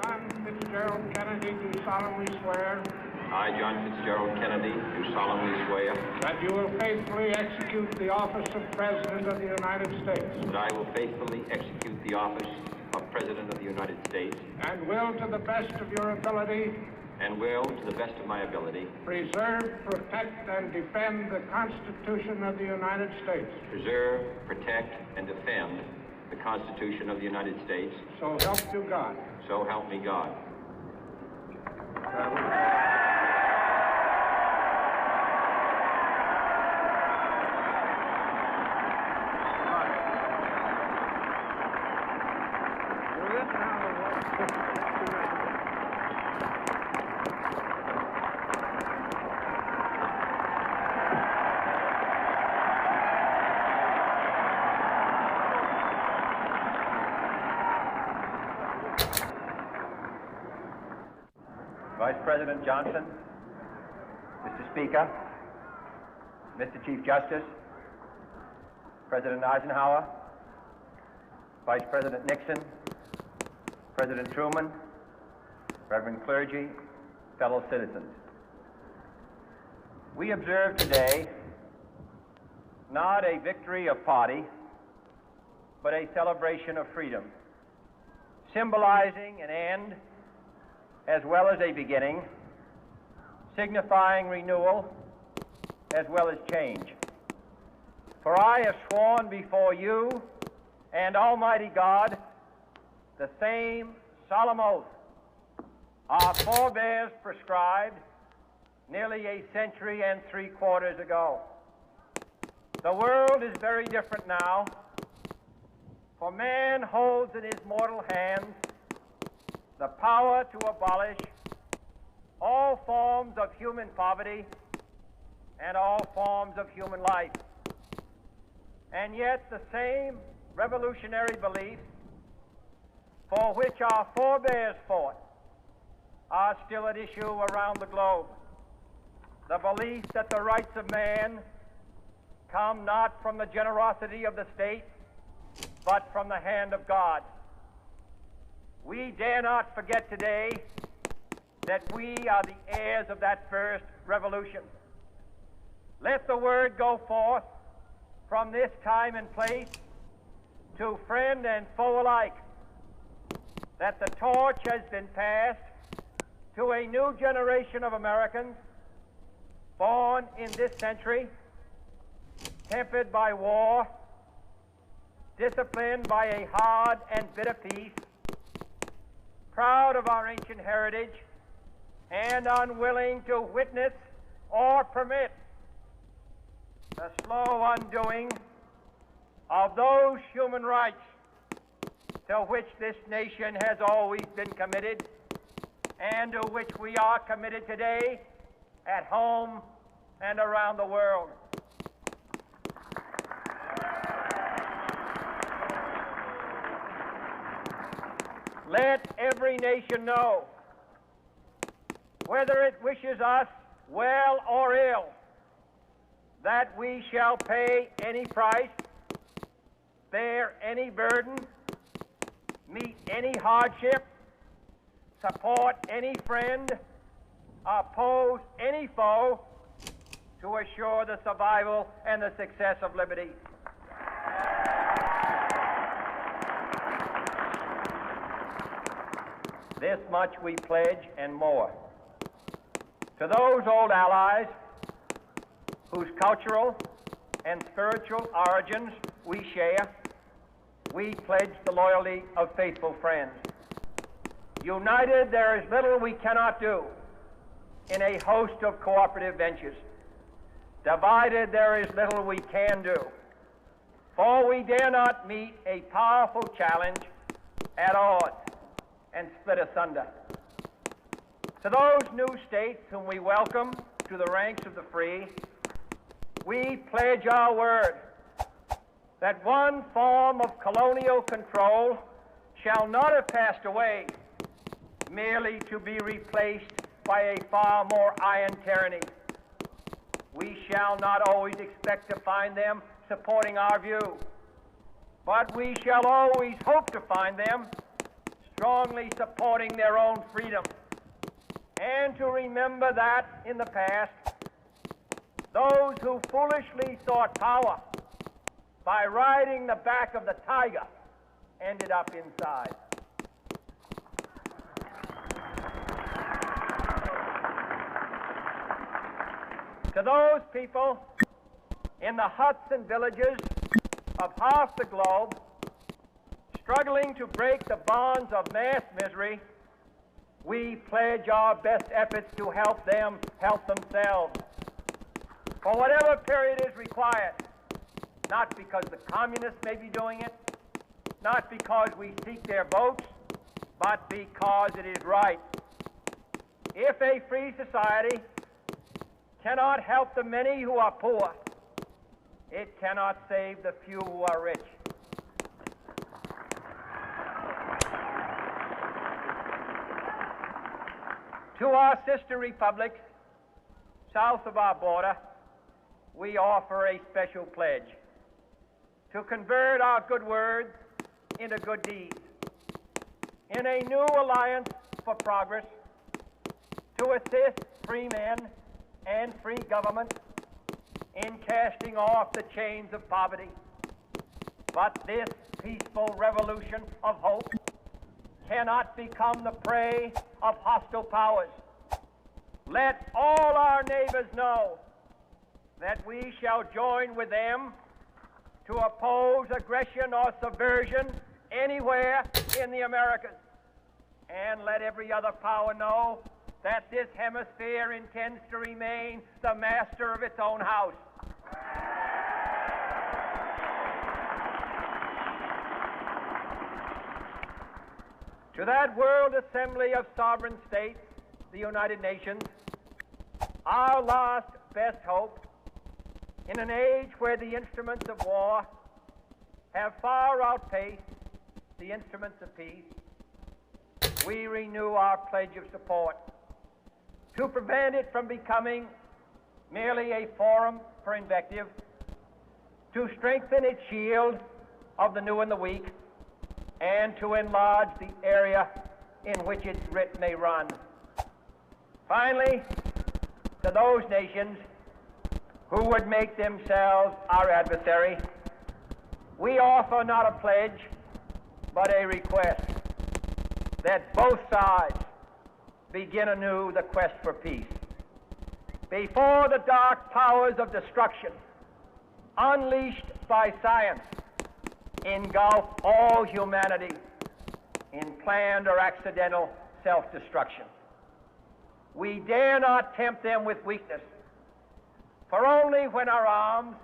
John Fitzgerald Kennedy, do solemnly swear I, John Fitzgerald Kennedy, do solemnly swear that you will faithfully execute the office of President of the United States that I will faithfully execute the office of President of the United States and will, to the best of your ability, and will, to the best of my ability, preserve, protect, and defend the Constitution of the United States. preserve, protect, and defend the Constitution of the United States. So help you God. So help me God. Vice President Johnson, Mr. Speaker, Mr. Chief Justice, President Eisenhower, Vice President Nixon, President Truman, Reverend clergy, fellow citizens. We observe today not a victory of party, but a celebration of freedom, symbolizing an end as well as a beginning, signifying renewal as well as change. For I have sworn before you and Almighty God the same solemn oath our forebears prescribed nearly a century and 3/4 ago. The world is very different now, for man holds in his mortal hands the power to abolish all forms of human poverty and all forms of human life. And yet the same revolutionary beliefs for which our forebears fought are still at issue around the globe. The belief that the rights of man come not from the generosity of the state, but from the hand of God. We dare not forget today that we are the heirs of that first revolution. Let the word go forth from this time and place to friend and foe alike that the torch has been passed to a new generation of Americans born in this century, tempered by war, disciplined by a hard and bitter peace, proud of our ancient heritage, and unwilling to witness or permit the slow undoing of those human rights to which this nation has always been committed and to which we are committed today at home and around the world. Let every nation know, whether it wishes us well or ill, that we shall pay any price, bear any burden, meet any hardship, support any friend, oppose any foe to assure the survival and the success of liberty. This much we pledge and more. To those old allies whose cultural and spiritual origins we share, we pledge the loyalty of faithful friends. United, there is little we cannot do in a host of cooperative ventures. Divided, there is little we can do, for we dare not meet a powerful challenge at odds and split asunder. To those new states whom we welcome to the ranks of the free, we pledge our word that one form of colonial control shall not have passed away merely to be replaced by a far more iron tyranny. We shall not always expect to find them supporting our view, but we shall always hope to find them strongly supporting their own freedom, and to remember that in the past, those who foolishly sought power by riding the back of the tiger ended up inside. To those people in the huts and villages of half the globe struggling to break the bonds of mass misery, we pledge our best efforts to help them help themselves for whatever period is required, not because the communists may be doing it, not because we seek their votes, but because it is right. If a free society cannot help the many who are poor, it cannot save the few who are rich. To our sister republics south of our border, we offer a special pledge to convert our good words into good deeds, in a new alliance for progress, to assist free men and free governments in casting off the chains of poverty. But this peaceful revolution of hope cannot become the prey of hostile powers. Let all our neighbors know that we shall join with them to oppose aggression or subversion anywhere in the Americas. And let every other power know that this hemisphere intends to remain the master of its own house. To that World Assembly of Sovereign States, the United Nations, our last best hope, in an age where the instruments of war have far outpaced the instruments of peace, we renew our pledge of support to prevent it from becoming merely a forum for invective, to strengthen its shield of the new and the weak, and to enlarge the area in which its writ may run. Finally, to those nations who would make themselves our adversary, we offer not a pledge, but a request that both sides begin anew the quest for peace. Before the dark powers of destruction, unleashed by science, engulf all humanity in planned or accidental self-destruction. We dare not tempt them with weakness, for only when our arms